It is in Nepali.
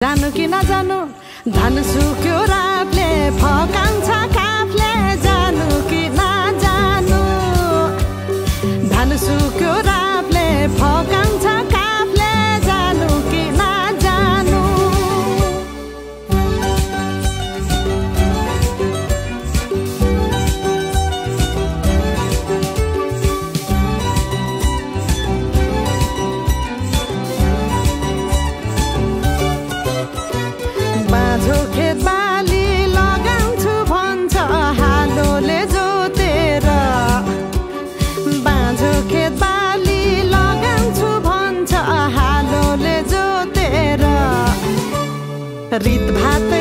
जानु कि नजानु धन सुक्यो रातले फकाउँछ काफले जानु कि नजानु धन सुक्यो रातले फकाउँछ काफले जानु कि नजानु बाँझो खेत बाली लगाउँछु भन्छ हालोले जोतेर बाँझो खेत बाली लगाउँछु भन्छ हालोले जोतेर रित भात